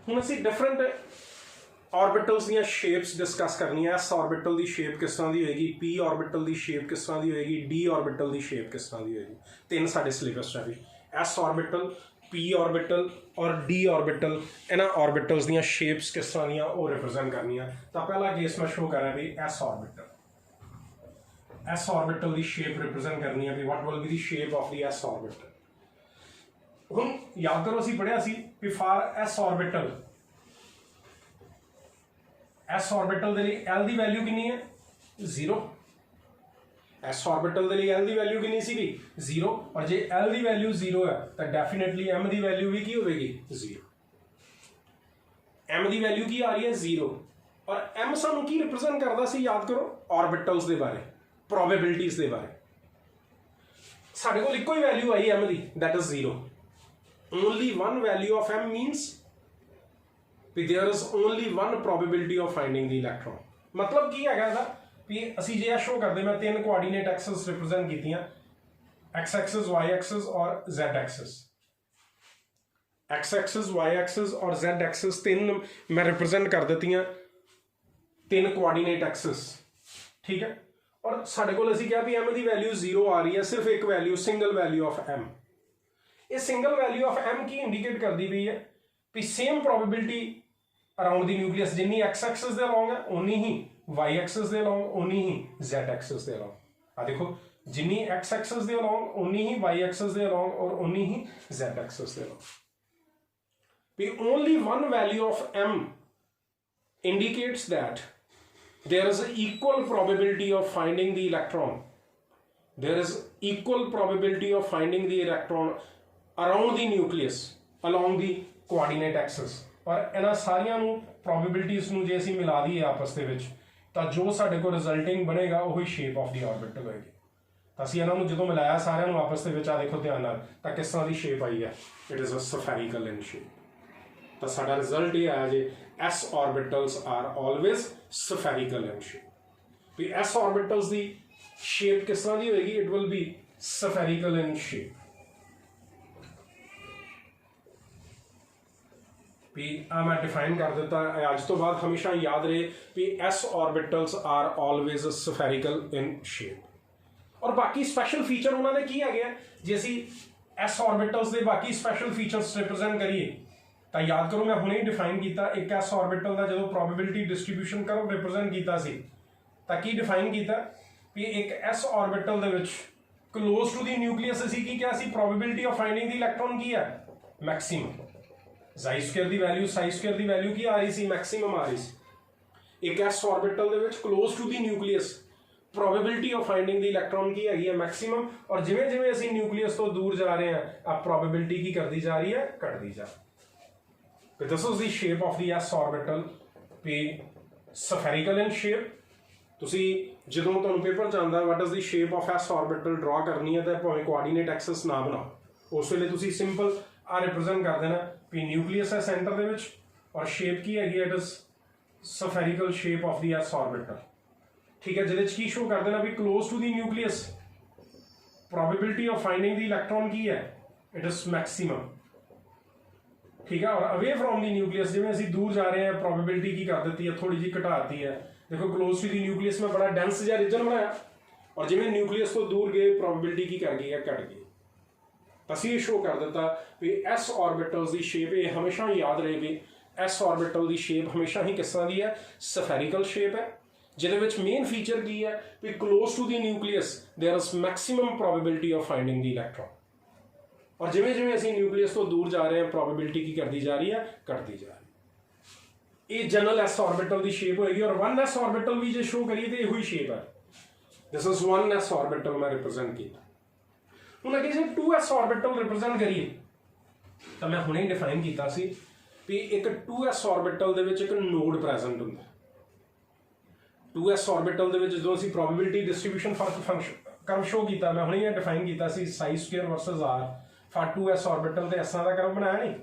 हुण असीं different orbitals ਦੀਆਂ शेप्स डिस्कस करनी है। एस ऑर्बिटल की शेप किस तरह की होएगी, पी ऑर्बिटल की शेप किस तरह की होएगी, डी ऑर्बिटल की शेप किस तरह की होएगी। तीन साडे सिलेबस है भी, एस ऑर्बिटल, पी ऑर्बिटल और डी ऑर्बिटल। इन्हां ऑर्बिटल्स ਦੀਆਂ शेप्स किस तरह ਦੀਆਂ ਉਹ रिप्रजेंट करनियां। तो पहला केस मैं शो करा भी एस ऑर्बिटल। एस ऑर्बिटल की शेप रिप्रजेंट करनी है भी what will be the shape of the s orbital. हुण याद करो असीं पढ़िया सी भी for S orbital, S orbital के लिए एल की वैल्यू कितनी है, 0। एस ऑर्बिटल के लिए एल की वैल्यू कितनी सी, 0। और जे एल की वैल्यू 0 है तो डेफिनेटली एम की वैल्यू भी की होगी, 0। एम की वैल्यू की आ रही है 0 और एम सानू की रिप्रजेंट करता सी, याद करो ऑर्बिटल्स के बारे, प्रोबेबिलिटीज के बारे। साढ़े को इको ही वैल्यू आई एम की, that is 0। Only one value of M minus there is only one probability of finding the electron। मतलब की है भी असी जे शो करते, मैं तीन कोआर्डिनेट एक्सिस रिप्रेजेंट कीतियां, एक्स एक्सिस, वाई एक्सिस और Z axis. X axis, Y axis और जेड एक्सिस तीन मैं रिप्रेजेंट कर देतियां, तीन कोआर्डिनेट एक्सिस, ठीक है। और साढ़े को असी क्या भी एम की वैल्यू 0 आ रही है, सिर्फ एक value, single value of m. ये सिंगल वैल्यू ऑफ एम की इंडिकेट करती पई है भी same probability around the nucleus, जिन्नी एक्स एक्सिस के अलॉन्ग है उन्नी ही वाई एक्सिस के अलॉन्ग, उन्नी ही जेड एक्सिस के अलॉन्ग। आ देखो, जिन्नी एक्स एक्सिस के अलॉन्ग उन्नी ही वाई एक्सिस के अलॉन्ग और उन्नी ही जेड एक्सिस के along. Only one value of m indicates that there is equal probability of finding the electron, there is equal probability of finding the electron around the nucleus along the coordinate axis. और इन्हां सारियां नूं probabilities नूं जे असीं मिला दईए आपस दे विच तां जो साडे कोल रिजल्टिंग बनेगा वही शेप ऑफ द ऑर्बिटल होएगी। तां असीं इन्हां नूं जदों मिलाया सारियां नूं आपस दे विच, आ देखो ध्यान नाल, तां किस तरह दी शेप आई है, it is a spherical in shape. तां साडा रिजल्ट ये आया जे s orbitals are always spherical in shape. भी एस ऑर्बिटल्स दी शेप किस तरह दी होएगी, it will be spherical in shape. भी मैं डिफाइन कर देता अज तो बाद, हमेशा याद रहे भी s orbitals are always spherical in shape. और बाकी स्पैशल फीचर उन्होंने की है, जे असी एस ऑर्बिटल्स के बाकी स्पैशल फीचर्स रिप्रजेंट करिए तो याद करो मैं हुणे ही डिफाइन किया, एक एस ऑर्बिटल का जो प्रोबेबिलिटी डिस्ट्रीब्यूशन कर्व रिप्रजेंट किया तो की डिफाइन किया भी एक एस ऑर्बिटल दे विच क्लोज टू द न्यूक्लियस असी की क्या सी, probability of finding the electron की है, मैक्सिमम। साई स्क्वायर की वैल्यू, साई स्क्वायर की वैल्यू की आ रही सी, मैक्सिमम आ रही सी। एक एस ऑर्बिटल दे विच close to the nucleus probability of finding the electron की है मैक्सिमम। और जिवें जिवें असी न्यूक्लियस तो दूर जा रहे हैं, अब प्रोबेबिलिटी की करती जा रही है, घटती जा रही है। This is the shape of the s orbital, पे स्फेरिकल इन शेप। तुसी जदों तुहानूं पेपर च आंदा what is the shape of S orbital draw करनी है, तो भावें कोआर्डिनेट एक्सिस ना बनाओ, उस वेले तुसी सिंपल आ रिप्रजेंट कर देना भी न्यूक्लियस है सेंटर दे विच और शेप की है, it is spherical shape of the s orbital, ठीक है। जिहदे च की शो कर देना भी close to the nucleus probability of finding the electron की है, इट इज मैक्सिमम, ठीक है। और अवे फ्रॉम द न्यूक्लियस जिवें असीं दूर जा रहे हैं, प्रोबेबिलिटी की कर देती है, थोड़ी जी घटाती है। देखो क्लोज टू द न्यूक्लियस में बड़ा डेंस जिहा रीजन बनाया और जिवें न्यूक्लियस तो दूर गए, प्रोबेबिलिटी की कर गई है, घट गई। असी शो कर दिता भी एस ऑर्बिटल्स की शेप, ये हमेशा याद रहे भी एस ऑर्बिटल की शेप हमेशा ही किस तरह की है, स्फेरिकल शेप है, जिहदे मेन फीचर की है भी close to the nucleus there is maximum probability of finding the electron. और जिवें जिवें असीं न्यूक्लियस तो दूर जा रहे हैं, प्रोबेबिलिटी की करती जा रही है, घटती जा रही है। ये जनरल एस ऑर्बिटल की शेप होएगी। और वन एस ऑर्बिटल भी जो शो करिए तो यही शेप है, this is one S orbital मैं रिप्रजेंट किया। हुण अगे जे 2s ऑर्बिटल रिप्रजेंट करिए तो मैं हुणे डिफाइन किया सी भी एक 2s ऑर्बिटल दे विच एक नोड प्रेजेंट हुंदा। 2s ऑर्बिटल दे विच जो असीं probability distribution function curve show किया, मैं हुणे डिफाइन किया सी psi square versus R for 2s orbital ते इस तरह का कर्व बनाया नहीं।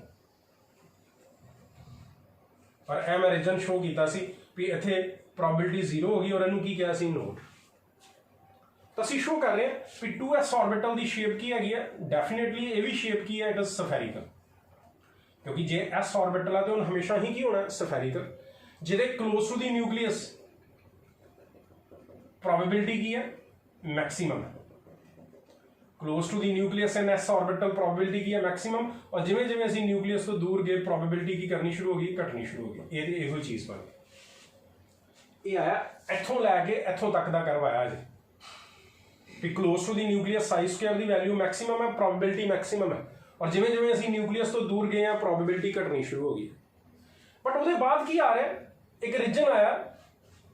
और ए मैं रीजन शो किया सी भी इत्थे प्रोबेबिलिटी 0 हो गई और इहनूं की कहा सी, नोड। तो असीं शो कर रहे हैं भी 2s ऑर्बिटल की शेप की है, डेफिनेटली ये भी शेप की है, इट इज स्फेरिकल। क्योंकि जे एस ऑर्बिटल है तो उन्हें हमेशा ही की होना सफेरिकल। जिहदे close to the nucleus probability की है मैक्सिमम है, close to the nucleus and S orbital probability की है मैक्सिमम, और जिवें जिवें असीं न्यूक्लियस तो दूर गए प्रोबेबिलिटी की करनी शुरू होगी घटनी शुरू होगी। ये इहो चीज़ बन गई। ये आया इत्थों लैके इत्थों तक का कर्व आया जी भी close to the nucleus psi square की वैल्यू मैक्सिमम है, प्रोबेबिलिटी मैक्सिमम है, और जिवें जिवें असीं न्यूक्लियस तो दूर गए हैं प्रोबेबिलिटी घटनी शुरू हो गई। बट उसके बाद की आ रहा है, एक रीजन आया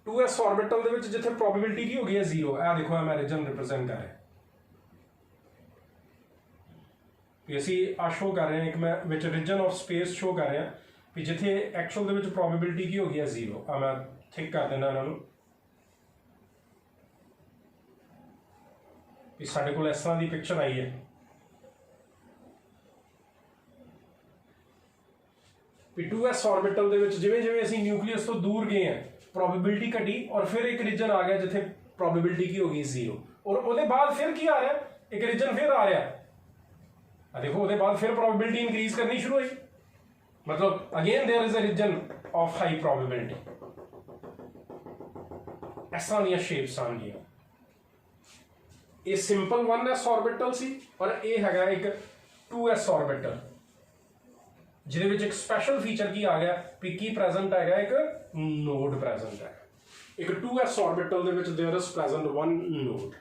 2s ऑर्बिटल दे विच जिथे प्रोबेबिलिटी की हो गई है 0। आ देखो मैं रीजन रिप्रेजेंट कर रहा भी असी आ शो कर रहे हैं एक मैं which region of space show कर रहे हैं भी जिथे एक्चुअल दे विच प्रोबेबिलिटी की हो गई है 0। आ मैं थिक कर देना इन्होंने भी साडे कोल इस तरह की पिक्चर आई है भी 2s ऑर्बिटल दे विच जिवें जिवें असीं न्यूक्लियस तो दूर गए हैं प्रोबेबिलिटी घटी, और फिर एक रीजन आ गया जिथे प्रोबेबिलिटी की हो गई 0, और उसके बाद फिर की आ रहा है एक रीजन फिर आ रहा है। देखो उसके बाद फिर प्रोबेबिलिटी इंक्रीज करनी शुरू हुई, मतलब again there is a region of high probability. इस तरह दी शेप्स आ गई। ये सिंपल 1s ऑर्बिटल सी, और ये हैगा एक 2s ऑर्बिटल जिहदे विच एक स्पैशल फीचर की आ गया भी की प्रेजेंट हैगा एक नोड प्रेजेंट है। एक 2s ऑर्बिटल दे विच there is present one node,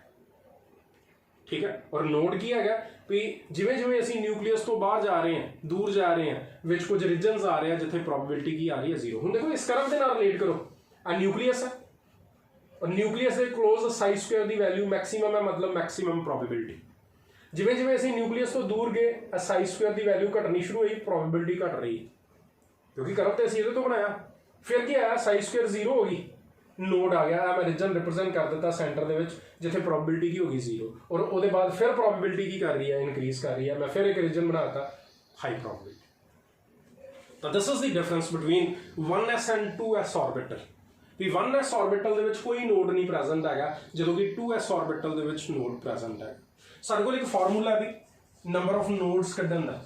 ठीक है। और नोड की हैगा भी जिवें जिवें असीं न्यूक्लियस तो बाहर जा रहे हैं दूर जा रहे हैं विच कुछ रीजनस आ रहे हैं जिथे प्रोबेबिलिटी की आ रही है 0। हुण देखो इस कर्व दे नाल रिलेट करो, आ न्यूक्लियस है और न्यूक्लियस के क्लोज साई स्क्वायर की वैल्यू मैक्सिमम है, मतलब मैक्सिमम प्रोबेबिलिटी। जिवें जिवें असीं न्यूक्लियस तो दूर गए साई स्क्वायर की वैल्यू घटनी शुरू हुई, प्रोबेबिलिटी घट रही क्योंकि कर्व तो असीं इहदे तो बनाया। फिर क्या आया साई स्क्वायर 0 हो गई, नोड आ गया। मैं रीजन रिप्रेजेंट कर दिता सेंटर दे विच जिथे प्रोबेबिलिटी की हो गई 0, और उसके बाद फिर प्रोबेबिलिटी की कर रही है इंक्रीज कर रही है। मैं फिर एक रीजन बनाता हाई प्रोबेबिलिटी। तो this is the difference between 1s and 2s orbital. भी 1s ऑर्बिटल दे विच कोई नोड नहीं प्रेजेंट हैगा, जदों कि 2s ऑर्बिटल दे विच नोड प्रेजेंट है। साडे कोल एक फार्मूला भी नंबर ऑफ नोड्स कढण दा,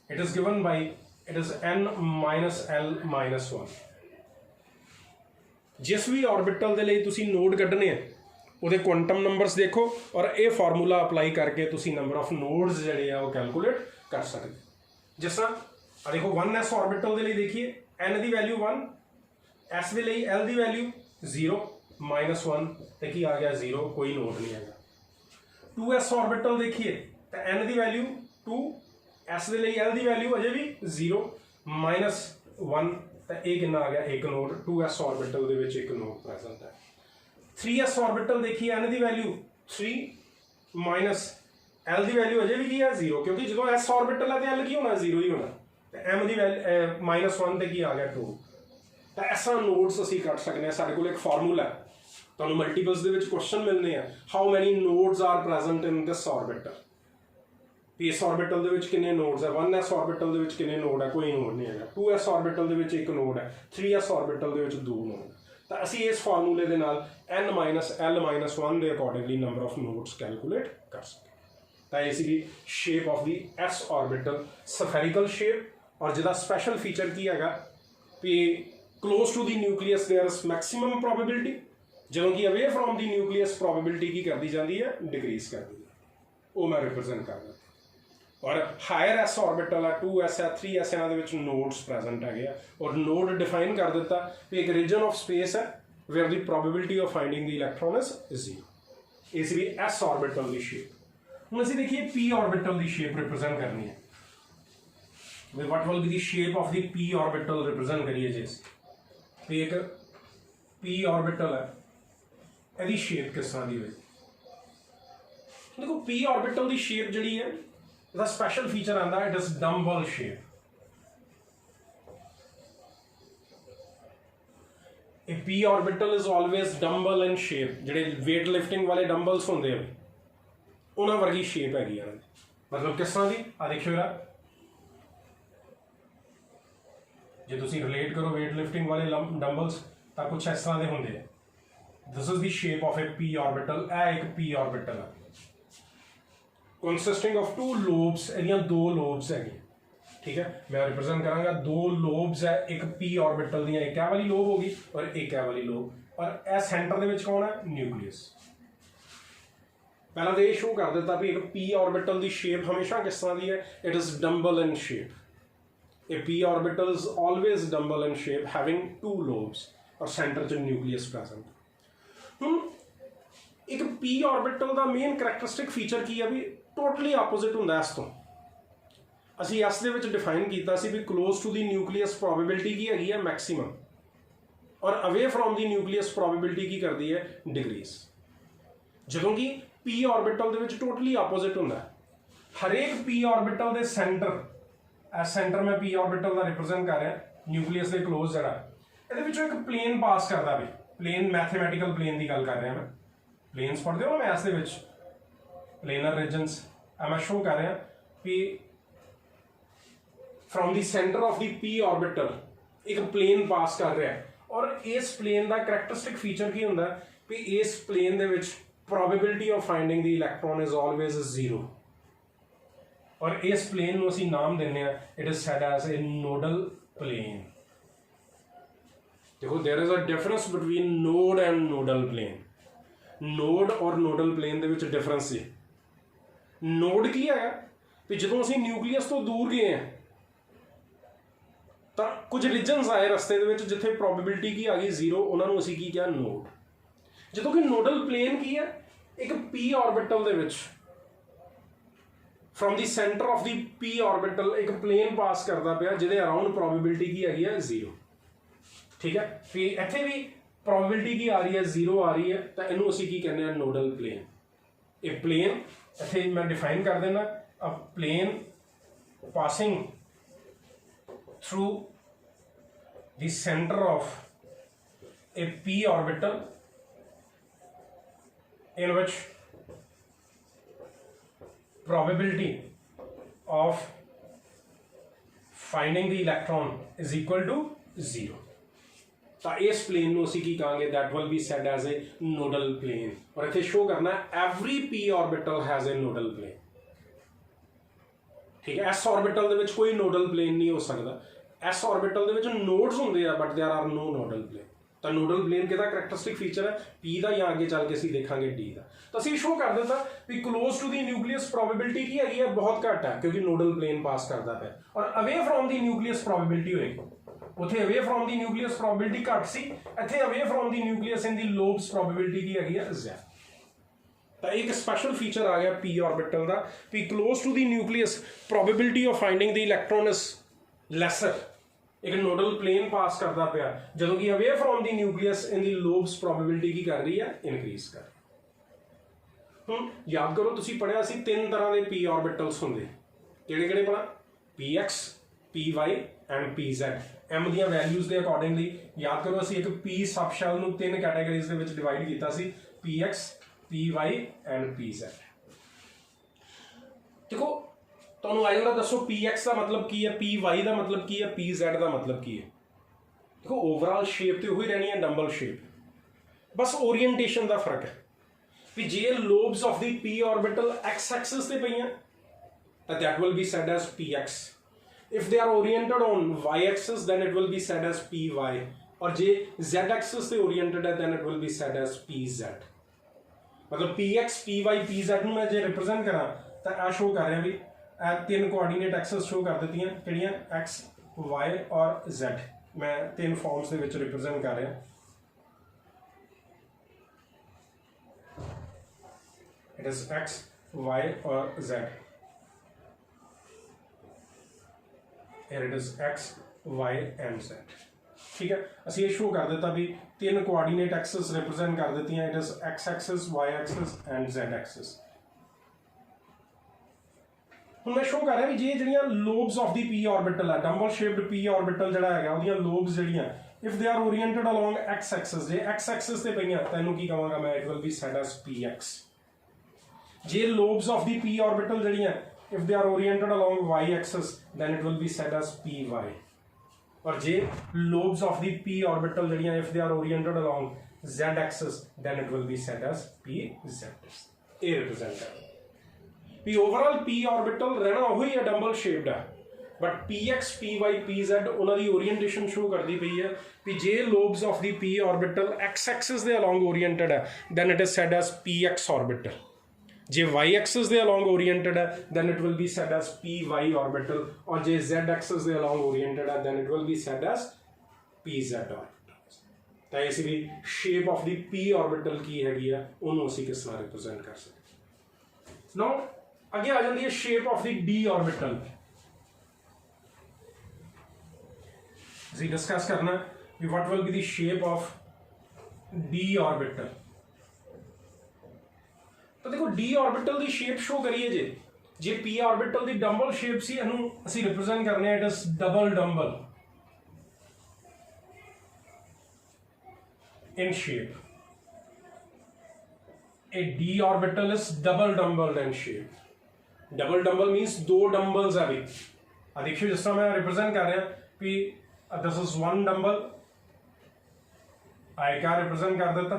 it is given by it is n minus l minus 1। जिस भी ऑर्बिटल दे लई तुसीं नोड कढने हैं ਉਹਦੇ क्वांटम नंबर्स देखो, और ये फार्मूला अप्लाई करके तुसीं नंबर ऑफ नोड्स जिहड़े आ कैलकुलेट कर सकते। जिस तरह देखो 1s ऑर्बिटल दे लई देखिए n की वैल्यू 1, s दे लई l की वैल्यू 0 minus 1 ते की आ गया 0, कोई नोड नहीं है। 2s ऑर्बिटल देखिए तो n की वैल्यू 2, s दे लई l की वैल्यू अजे भी 0 minus 1 तो ये कितना आ गया एक नोड। 2s ऑर्बिटल दे विच एक नोड प्रेजेंट है। 3s ऑर्बिटल देखिए n की वैल्यू 3 माइनस l की वैल्यू अजे भी की है 0, क्योंकि जो s ऑर्बिटल है तो l की होना 0 ही होना, तो m की वैल्यू माइनस 1 तो की आ गया 2। तो इस तरह नोड्स असीं कट सकते हैं। साडे कोल एक फार्मूला है, तुहानूं मल्टीपल्स दे विच क्वेश्चन मिलने हैं how many nodes are present in this orbital. इस ऑर्बिटल दे विच कितने नोड्स है, 1s ऑर्बिटल दे विच कितने नोड है, कोई नोड नहीं है। 2s ऑर्बिटल दे विच एक नोड है, 3s ऑर्बिटल दे विच 2 नोड। तो असी इस फार्मूले के नाल n minus l minus 1 के accordingly number of nodes calculate कर सकते। तो इसी shape of the s orbital spherical shape, और जिहदा स्पैशल फीचर की हैगा कि close to the nucleus there is maximum probability, ਜਦੋਂ कि away from the nucleus probability की कर दी जाती है डिक्रीज कर दी है, वो मैं रिप्रेजेंट कर दिया। और हायर एस ऑर्बिटल है 2s है 3s इन्हां दे विच नोड्स प्रेजेंट है, और नोड डिफाइन कर दिता कि एक रीजन ऑफ स्पेस है where the probability of finding the electron is 0। इस भी s ऑर्बिटल की शेप। हुण असीं देखिए p ऑर्बिटल की शेप रिप्रेजेंट करनी है। What will be the shape of the p orbital represent करिए जी। एक p ऑर्बिटल है, ਇਹਦੀ शेप किस तरह की होगी। देखो p ऑर्बिटल की शेप जिहड़ी है इसका स्पैशल फीचर आंदा it is dumbbell shape. A p orbital is always dumbbell in shape. जिहड़े वेट लिफ्टिंग वाले डंबल्स होंदे हैं उन्हां वर्गी शेप हैगी है, मतलब किस तरह की आ देखियो यार, जे तुसीं रिलेट करो वेट लिफ्टिंग वाले डंबल्स तो कुछ इस तरह के होंदे हैं। This is the shape of A p orbital. एक p ऑर्बिटल है consisting of 2 lobes, area 2 lobes है, ठीक है, मैं रिप्रेजेंट करांगा दो लोब्स है, एक पी ऑर्बिटल दी एक वाली लोब होगी और एक वाली लोब, और ए सेंटर दे विच कौन है, न्यूक्लियस। पहला तो ये शो कर दिता भी एक पी ऑर्बिटल की शेप हमेशा किस तरह की है, it is dumbbell in shape. A P orbital is always dumbbell in shape having two lobes और सेंटर च न्यूक्लियस प्रेजेंट। हुण एक पी ऑर्बिटल का मेन करैक्टरिस्टिक फीचर की है भी टोटली ऑपोजिट हुंदा इस तो। असी इस दे विच डिफाइन किया सी भी close to the nucleus probability की हैगी है मैक्सिमम, और away from the nucleus probability की करती है डिक्रीज। जदों कि पी ऑर्बिटल दे विच टोटली ऑपोजिट हुंदा है। हरेक पी ऑर्बिटल दे सेंटर, एस सेंटर मैं पी ऑर्बिटल का रिप्रेजेंट कर रहा, न्यूक्लियस के क्लोज जरा ये एक प्लेन पास करता भी, प्लेन मैथमेटिकल प्लेन की गल कर रहा मैं, प्लेन्स पढ़ते हो मैथ्स दे विच, प्लेनर रीजनस मैं शो कर रहा कि from the centre of the P orbital एक प्लेन पास कर रहा है, और इस प्लेन का करैक्टरिस्टिक फीचर की होंदा कि इस प्लेन दे विच probability of finding the electron is always 0, और इस प्लेन नूं असीं नाम दिंदे आ, it is said as a nodal plane. देखो there is a difference between node and nodal plane. Node और नोडल प्लेन दे विच डिफरेंस है। नोड की है कि जदों असीं न्यूक्लियस तो दूर गए हैं तो कुछ रीजनस आए रस्ते दे विच जिथे प्रोबेबिलिटी की आ गई 0, उन्होंने असीं की किया नोड। जदों कि नोडल प्लेन की है, एक पी ऑर्बिटल दे which from the centre of the P orbital एक प्लेन पास करता पाया जिहदे अराउंड प्रोबेबिलिटी की हैगी है 0। ठीक है, फिर इत्थे भी प्रोबेबिलिटी की आ रही है 0 आ रही है, तो इनू असीं की कहने हैं नोडल प्लेन। एक प्लेन इत्थे मैं डिफाइन कर देना, a plane passing through the centre of a P orbital in which probability of finding the electron is equal to 0। तो इस प्लेन ਨੂੰ ਅਸੀਂ ਕੀ ਕਹਾਂਗੇ, that will be said as a nodal plane। और ਇੱਥੇ शो करना every p orbital has a nodal plane। ठीक है, s orbital ਦੇ ਵਿੱਚ ਕੋਈ nodal plane नहीं हो सकता। s orbital ਦੇ ਵਿੱਚ nodes ਹੁੰਦੇ ਆ but there are no nodal plane। तो नोडल प्लेन किहदा करैक्टरिस्टिक फीचर है, पी का, या आगे चल के असीं देखांगे डी का। तो असीं शो कर दिता भी close to the nucleus probability की हैगी है बहुत घट है, क्योंकि नोडल प्लेन पास करता है, और away from the nucleus probability होएगी। उत्थे away from the nucleus probability घट सी, इत्थे away from the nucleus in the lobes probability की हैगी है Z। तो एक स्पैशल फीचर आ गया पी ऑर्बिटल का भी close to the nucleus probability of finding the electron is lesser. एक नोडल प्लेन पास करता पाया, जदों कि away from the nucleus in the lobes probability की कर रही है, इनक्रीज कर। याद करो तुसीं पढ़िया सी 3 तरह के पी ऑर्बिटल्स होंदे, किहड़े-किहड़े पढ़ा, p x, P Y and P z. M दी वैल्यूज़ के अकॉर्डिंगली याद करो, असीं एक पी सब शैल नूं 3 कैटेगरीज दे विच डिवाइड कीता सी, P x, P Y and P Z. देखो तुहानूं आ जांदा दसो पी एक्स का मतलब की है, पी वाई का मतलब की है, पी जैड का मतलब की है। देखो ओवरऑल शेप तो वही रहनी है, डंबल शेप, बस ओरिएंटेशन का फर्क है भी जे lobes of the P orbital x axis ते पईयां तो that will be said as P X. If they are oriented on Y axis then it will be said as P Y, और जे जेड एक्सिस ते oriented है then it will be said as P Z. मतलब P x, P Y, P Z मैं जे represent करा तो आ show कर रहा भी 3 कोआर्डीनेट एक्सिस शो कर दी किहड़ियां, एक्स, वाई और जेड। मैं 3 फॉर्म्स के विच रिप्रेजेंट कर रहा। इट इज एक्स, वाई और z. It is x, y and z. ठीक है, असीं ये शो कर दिता भी 3 कोआर्डीनेट एक्सिस रिप्रेजेंट कर दी। It is X axis, Y axis and Z axis. मैं शो कर रहा भी जे जिहड़ियां lobes of the P orbital है, डंबल शेप्ड पी ऑर्बिटल जिहड़ा है उहदियां लोब्स जिहड़ियां if they are oriented along X axis, जे एक्स एक्सिस ते पईयां तां इहनूं की कहांगा मैं, it will be said as P X. जे lobes of the P orbital जिहड़ियां if they are oriented along y axis then it will be said as P Y, और जे lobes of the P orbital जिहड़ियां if they are oriented along z axis then it will be said as P z. ए represent कर भी overall p orbital रहना वही है, dumbbell shaped है, but p x P Y p z उन्होंने orientation show करती पई है कि जे lobes of the P orbital x axis के अलॉन्ग ओरीएंटेड है then it is said as P x orbital, जे वाई एक्सिस के अलॉन्ग ओरीएंटेड है then it will be said as P y orbital, और जे जैड एक्सिस के along oriented है then it will be said as p z orbital. तो इसलिए shape of the P orbital की हैगी है उन्होंने असीं किस तरह रिप्रेजेंट कर सकते। नाउ अगे आ जाती है shape of the D orbital. ਅਸੀਂ डिस्कस करना कि what will be the shape of d orbital। तो देखो d orbital ਦੀ shape show करिए जे p orbital ਦੀ डंबल shape ਸੀ ਇਹਨੂੰ ਅਸੀਂ represent करने हैं, it is double dumbbell in shape। a d orbital is double dumbbell in shape। double dumbbell means दो dumbbells है भी। देखिए जिस तरह मैं represent कर रहा कि दिस इज वन डंबल, आई क्या रिप्रेजेंट कर देता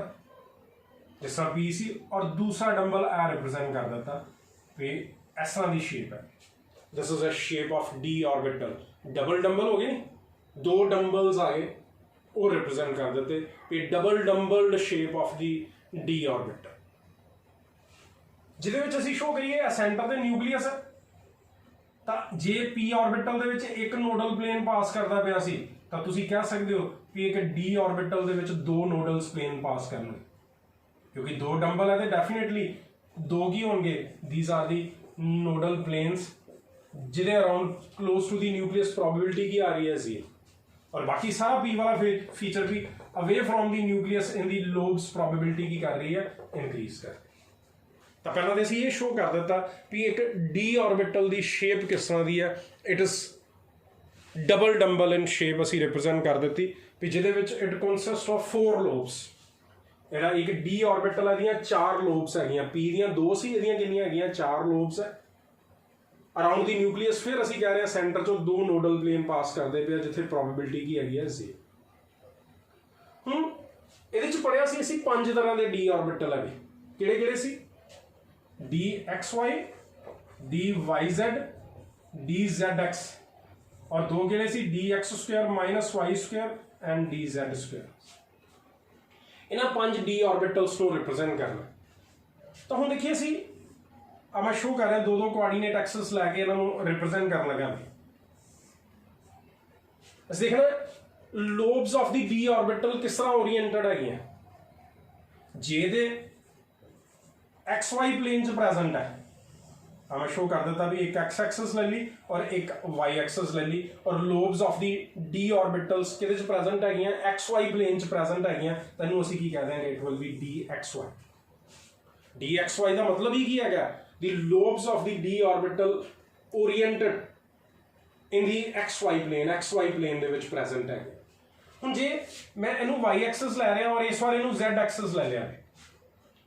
जिस तरह पी सी, और दूसरा डंबल आई रिप्रेजेंट कर देता भी इस तरह की शेप है। This is a shape of D orbital. Double dumbbell हो गए, दो डंबल्स आ गए, वो रिप्रेजेंट कर देते भी double dumbbelled shape of the d orbital, जिहदे विच असीं शो करिए सेंटर ते न्यूक्लियस है। ਤਾਂ ਜੇ p ऑर्बिटल ਦੇ ਵਿੱਚ ਇੱਕ ਨੋਡਲ ਪਲੇਨ ਪਾਸ ਕਰਦਾ ਪਿਆ ਸੀ ਤਾਂ ਤੁਸੀਂ ਕਹਿ ਸਕਦੇ ਹੋ ਕਿ ਇੱਕ d ऑर्बिटल ਦੇ ਵਿੱਚ ਦੋ ਨੋਡਲਸ ਪਲੇਨ ਪਾਸ ਕਰਨਗੇ, ਕਿਉਂਕਿ ਦੋ ਡੰਬਲ ਹੈ ਤੇ ਡੈਫੀਨਿਟਲੀ ਦੋ ਕੀ ਹੋਣਗੇ, these are the nodal planes ਜਿਹਦੇ around close to the nucleus probability की आ रही है जी, और बाकी सारा p वाला फीचर भी away from the nucleus in the lobes probability की कर रही है, इंक्रीज कर। तो पहला तो असीं ये शो कर दिता भी एक डी ऑर्बिटल की शेप किस तरह की है, it is double dumbbell in shape असीं रिप्रेजेंट कर दी भी जिहदे विच इट कंसिस्ट ऑफ 4 लोब्स। इहड़ा एक डी ऑर्बिटल है, चार लोब्स है, पी दियां दो सी, इहदियां कितनियां हैगियां, चार लोब्स है। अराउंड दी न्यूक्लियस फिर असीं कह रहे हैं सेंटर चों दो नोडल प्लेन पास करते पे जिथे प्रोबेबिलिटी की हैगी है जी। इहदे च पढ़िया सी असीं 5 तरह के डी ऑर्बिटल है, किहड़े किहड़े सी, d x y, d y z, d z x, और दो किहड़े सी, d x square minus y square and d z square. इन्हां 5 डी ऑर्बिटल्स को रिप्रेजेंट करना। तो हुण देखिए असीं मैं शो कर रहा दो कोआर्डीनेट एक्सिस लैके इन्हों रिप्रेजेंट कर लगा। असीं देखना lobes of the D orbital किस तरह ओरीएंटेड है, जे दे एक्स वाई प्लेन च प्रेजेंट है, मैं शो कर देता भी एक एक्स एक्सिस ले ली और एक वाई एक्सिस ले ली, और lobes of the d orbitals किहदे च प्रेजेंट है, एक्स वाई प्लेन च प्रेजेंट है, तैनूं असीं की कह देंगे, it will be d x y. D x y का मतलब ही की है, the lobes of the d orbital oriented in the x y plane दे विच प्रेजेंट है। हुण जे मैं इनू वाई एक्सिस लै रहा और इस बार इनू जेड एक्सिस ले लिया,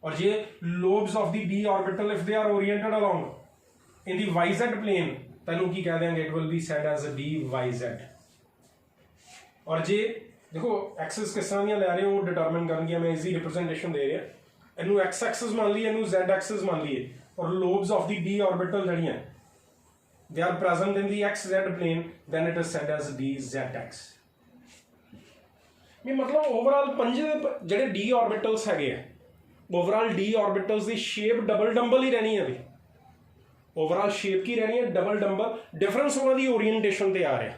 और जे lobes of the d orbital if they are oriented along in the y z plane, तैनूं की कह देंगे, it will be said as d y z. और जे देखो एक्सिस किस तरह दी ले रहे हो वो डिटरमिन करनगी, मैं इजी रिप्रेजेंटेशन दे रहा, इनू एक्स एक्सिस मान लीए, इनू जेड एक्सिस मान लीए, और lobes of the d orbital जड़ियां they are present in the x z plane, then it is said as d z x. मतलब ओवरऑल 5 जिहड़े डी ऑर्बिटल्स हैगे, ओवरऑल डी ऑर्बिटल्स की शेप डबल डंबल ही रहनी है भी, ओवरऑल शेप की रहनी है डबल डंबल, डिफरेंस उन्होंने ओरीएंटेशन ते आ रहा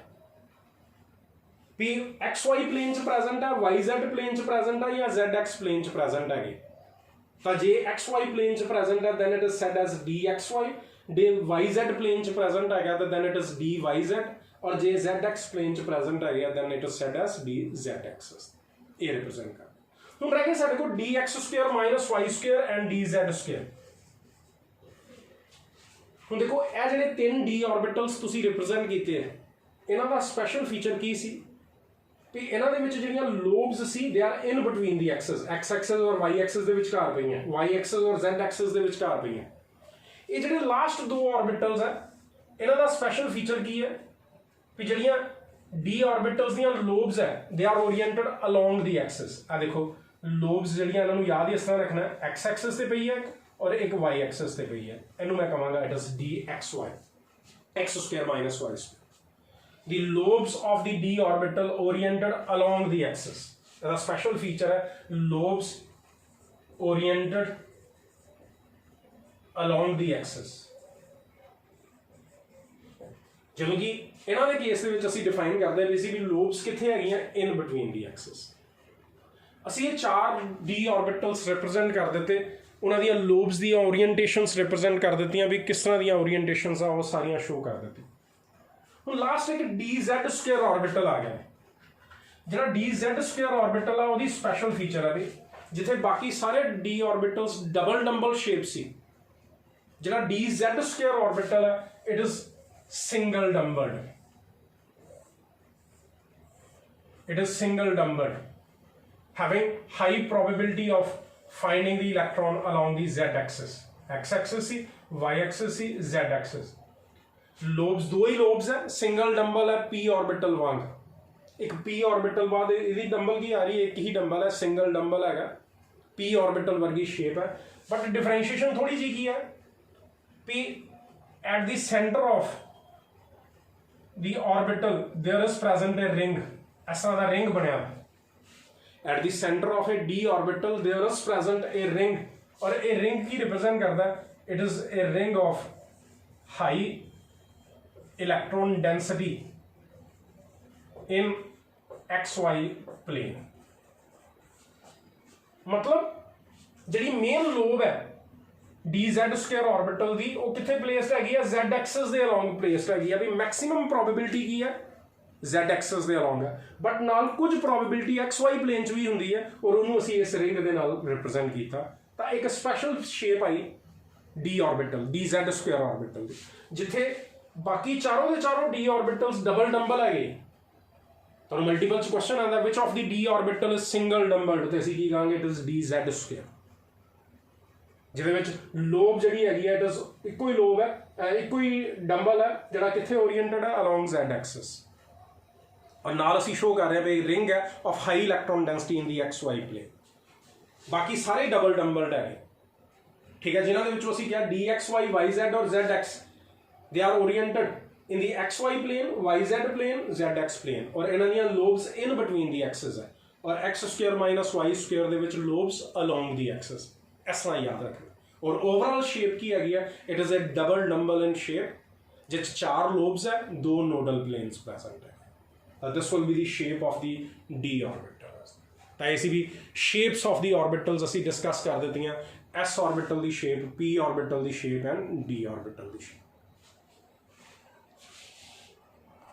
भी एक्स वाई प्लेन च प्रेजेंट है, वाई जेड प्लेन च प्रेजेंट है, या जेड एक्स प्लेन च प्रेजेंट है। तो जे एक्स वाई प्लेन च प्रेजेंट है then it is said as d x y, जे वाई जेड प्लेन च प्रेजेंट है तो then it is d y z, और जे जेड एक्स प्लेन च प्रेजेंट है then it is said as d z x. ये रिप्रेजेंट कर हुण रह गए साडे कोल d x square minus y square and d z square. हुण देखो ये जिहड़े 3 डी ऑर्बिटल्स तुसीं रिप्रेजेंट कीते हैं, इन्हां दा स्पैशल फीचर की सी भी इन्हां दे विच जिहड़ियां लोब्स सी they are in between the axis, x axis और वाई एक्सिस दे विचकार पईयां, वाई एक्सिस और जेड एक्सिस दे विचकार पईयां। ये जिहड़े लास्ट 2 ऑर्बिटल्स है इन्हां दा स्पैशल फीचर की है भी जिहड़ियां डी ऑर्बिटल्स दियां लोब्स है they are oriented along the axis. आ देखो लोब्स जिहड़ियां इन्हां नूं याद ही इस तरह रखना, एक्स एक्सिस ते पई है और एक वाई एक्सिस ते पई है, इनू मैं कहांगा it is d x y, x square minus y square. the lobes of the d orbital oriented along the axis. ਇਹਦਾ special feature है lobes oriented along the axis. ਜਦੋਂ ਕਿ ਇਹਨਾਂ ਦੇ ਕੇਸ ਦੇ ਵਿੱਚ ਅਸੀਂ ਡਿਫਾਈਨ ਕਰਦੇ ਹਾਂ ਸੀ ਵੀ ਲੋਬਸ ਕਿੱਥੇ ਹੈਗੀਆਂ in between the axis. ਅਸੀਂ ਇਹ ਚਾਰ d orbitals represent ਕਰ ਦਿੱਤੇ, ਉਹਨਾਂ ਦੀਆਂ ਲੋਬਸ ਦੀਆਂ ਓਰੀਐਂਟੇਸ਼ਨਸ ਰਿਪਰੈਜ਼ੈਂਟ ਕਰ ਦਿੱਤੀਆਂ ਵੀ ਕਿਸ ਤਰ੍ਹਾਂ ਦੀਆਂ ਓਰੀਐਂਟੇਸ਼ਨਸ ਆ ਉਹ ਸਾਰੀਆਂ ਸ਼ੋ ਕਰ ਦਿੱਤੀ। ਹੁਣ ਲਾਸਟ ਇੱਕ dz² ਆਰਬਿਟਲ ਆ ਗਿਆ। ਜਿਹੜਾ dz² ਆਰਬਿਟਲ ਆ ਉਹਦੀ ਸਪੈਸ਼ਲ ਫੀਚਰ ਹੈ ਵੀ ਜਿੱਥੇ ਬਾਕੀ ਸਾਰੇ d orbitals double dumbbell shape ਸੀ, ਜਿਹੜਾ dz² ਆਰਬਿਟਲ ਹੈ it is single dumbbelled. It is single dumbered, having high probability of finding the electron along the z-axis. x-axis he, y-axis he, z-axis. Lobes दो ही lobes है, single dumbbell है p orbital वांग। एक p orbital बाद इधर dumbbell की आ रही है, एक ही dumbbell है, single dumbbell है, p orbital वर्गी shape है, but differentiation थोड़ी सी की है। p at the center of the orbital there is present a ring, ऐसा दा ring बनया। At the center of a d orbital there is present a ring, और a ring की represent करता है it is a ring of high electron density in xy plane। मतलब ਜਿਹੜੀ main lobe है dz² ऑर्बिटल दी वो किथे प्लेस्ड हैगी है z एक्सिस दे अलोंग प्लेस्ड हैगी है। भी मैक्सिमम प्रोबेबिलिटी की है z एक्सिस ਦੇ ਅਲੋਂਗ ਹੈ, ਬਟ ਨਾਲ ਕੁਝ ਪ੍ਰੋਬੇਬਿਲਿਟੀ xy ਪਲੇਨ 'ਚ ਵੀ ਹੁੰਦੀ ਹੈ ਔਰ ਉਹਨੂੰ ਅਸੀਂ ਇਸ ਰਿੰਗ ਦੇ ਨਾਲ ਰਿਪਰੈਜ਼ੈਂਟ ਕੀਤਾ। ਤਾਂ ਇੱਕ ਸਪੈਸ਼ਲ ਸ਼ੇਪ ਆਈ d ਆਰਬਿਟਲ dz² ਆਰਬਿਟਲ ਦੀ, ਜਿੱਥੇ ਬਾਕੀ ਚਾਰੋਂ ਦੇ ਚਾਰੋਂ d ਆਰਬਿਟਲਸ ਡਬਲ ਡੰਬਲ ਹੈਗੇ। ਤੁਹਾਨੂੰ ਮਲਟੀਪਲ 'ਚ ਕੁਐਸਚਨ ਆਉਂਦਾ which of the d orbital is single dumbbelled, ਤੇ ਅਸੀਂ ਕੀ ਕਹਾਂਗੇ ਇਟ ਇਜ਼ dz², ਜਿਹਦੇ ਵਿੱਚ ਲੋਬ ਜਿਹੜੀ ਹੈਗੀ ਹੈ ਇਟ ਇਜ਼ ਇੱਕੋ ਹੀ ਲੋਬ ਹੈ, ਇੱਕੋ ਹੀ ਡੰਬਲ ਹੈ ਜਿਹੜਾ ਕਿੱਥੇ ਓਰੀਐਂਟਡ ਹੈ ਅਲੋਂਗ z ਐਕਸਿਸ। और नाल असी शो कर रहे हैं भाई रिंग है of high electron density in the XY plane. बाकी सारे डबल डंबल्ड है, ठीक है, जिन्होंने विचों असी क्या DXY YZ और ZX they are oriented in the XY plane YZ plane ZX plane, और इन्हां दियां lobes in between the axis है, और x² माइनस y² दे विच लोब्स अलोंग दी एक्सिस। इस तरह याद रखना। और ओवरऑल शेप की हैगी है it is A double dumbbell in shape, जिस चार लोब्स है, दो नोडल प्लेन्स प्रेजेंट है। This will be the shape of the d orbital। ਤਾਂ ऐसी भी shapes of the orbitals ਅਸੀਂ discuss ਕਰ ਦਿੱਤੀਆਂ, s orbital the shape, p orbital the shape and d orbital the shape।